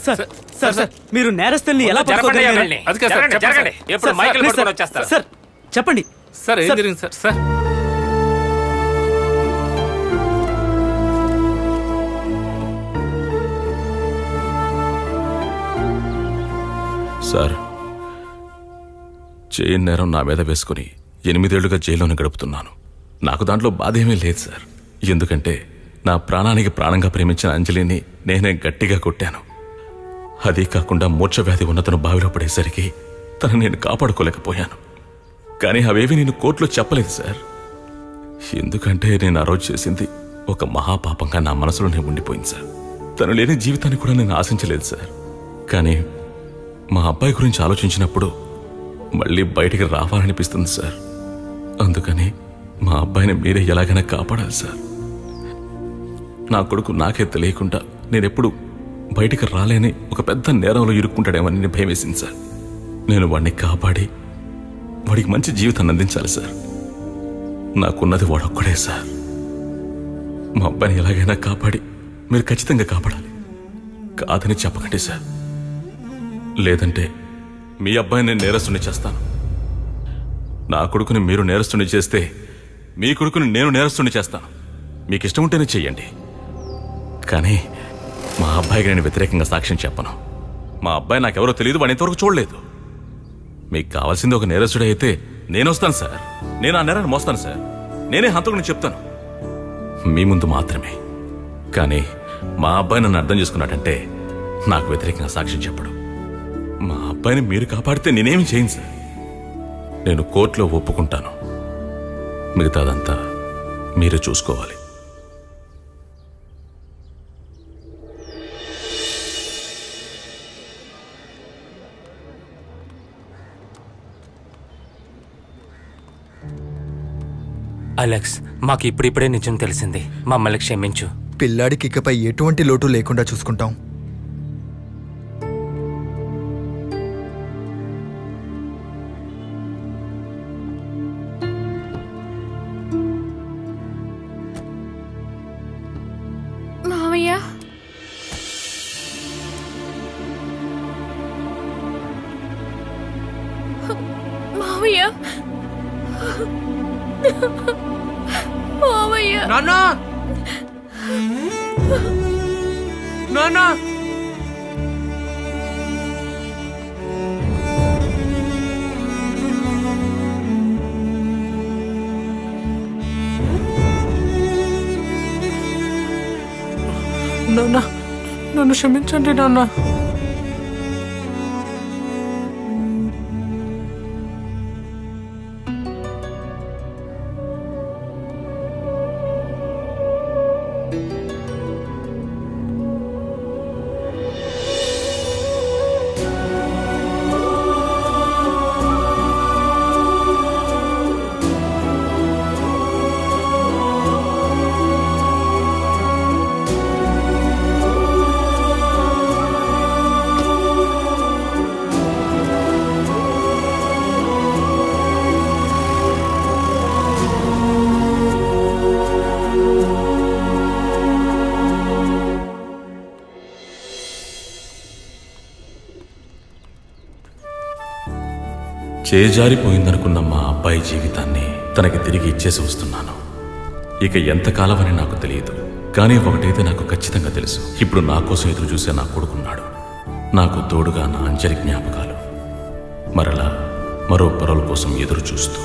Sir sir sir మీరు నేరస్తుల్ని ఎలా పట్టుకోగలిగారు? Sir చెప్పండి సార్ ఏం జరిగింది సార్? సార్ సార్ చేయని నేరం నా మీద వేసుకుని 8 ఏళ్లుగా జైల్లోనే గడుపుతున్నాను. నాకు దాంట్లో బాధ ఏమీ లేదు సార్. ఎందుకంటే నా ప్రాణానికి ప్రాణంగా ప్రేమించిన అంజలిని నేనే గట్టిగా కొట్టాను. అదీ కాకుండా మూర్ఛవ్యాధి ఉన్నతను బావిలో పడేసరికి తను నేను కాపాడుకోలేకపోయాను. కానీ అవేవి నేను కోర్టులో చెప్పలేదు సార్. ఎందుకంటే నేను ఆ రోజు చేసింది ఒక మహాపాపంగా నా మనసులోనే ఉండిపోయింది సార్. తను లేని జీవితాన్ని కూడా నేను ఆశించలేదు సార్. కానీ మా అబ్బాయి గురించి ఆలోచించినప్పుడు మళ్ళీ బయటికి రావాలనిపిస్తుంది సార్. అందుకని మా అబ్బాయిని మీరే ఎలాగైనా కాపాడాలి సార్. నా కొడుకు నాకే తెలియకుండా నేనెప్పుడు బయటికి రాలేని ఒక పెద్ద నేరంలో ఇరుక్కుంటాడేమని నేను భయం వేసింది సార్. నేను వాడిని కాపాడి వాడికి మంచి జీవితాన్ని అందించాలి సార్. నాకున్నది వాడొక్కడే సార్. మా అబ్బాయిని ఎలాగైనా కాపాడి మీరు ఖచ్చితంగా కాపాడాలి. కాదని చెప్పకండి సార్. లేదంటే మీ అబ్బాయిని నేను నేరస్తుని చేస్తాను. నా కొడుకుని మీరు నేరస్తుని చేస్తే మీ కొడుకుని నేను నేరస్తుని చేస్తాను. మీకు ఇష్టం ఉంటేనే చెయ్యండి. కానీ మా అబ్బాయికి నేను వ్యతిరేకంగా సాక్ష్యం చెప్పను. మా అబ్బాయి నాకెవరో తెలియదు, వాడిని ఇంతవరకు చూడలేదు. మీకు కావాల్సింది ఒక నేరస్తుడే అయితే నేను వస్తాను సార్. నేను ఆ నేరాన్ని మోస్తాను సార్. నేనే హంతకుని చెప్తాను మీ ముందు మాత్రమే. కానీ మా అబ్బాయి నన్ను అర్థం చేసుకున్నాడంటే నాకు వ్యతిరేకంగా సాక్ష్యం చెప్పడు. మా అబ్బాయిని మీరు కాపాడితే నేనేమి చేయను సార్. నేను కోర్టులో ఒప్పుకుంటాను. మిగతాదంతా మీరే చూసుకోవాలి. అలెక్స్, మాకు ఇప్పుడిప్పుడే నిజం తెలిసింది. మమ్మల్ని క్షమించు. పిల్లాడికి ఇకపై ఎటువంటి లోటు లేకుండా చూసుకుంటాం. మావయ్య, మావయ్య, మావయ్య, నాన్న, నాన్న, నాన్న, నన్ను క్షమించండి నాన్న. చేజారిపోయిందనుకున్న మా అబ్బాయి జీవితాన్ని తనకి తిరిగి ఇచ్చేసి వస్తున్నాను. ఇక ఎంతకాలమని నాకు తెలియదు. కానీ ఒకటైతే నాకు ఖచ్చితంగా తెలుసు. ఇప్పుడు నా కోసం ఎదురు చూసే నా కొడుకున్నాడు. నాకు తోడుగా నా అంజలి జ్ఞాపకాలు. మరలా మరో పరుల కోసం ఎదురు చూస్తూ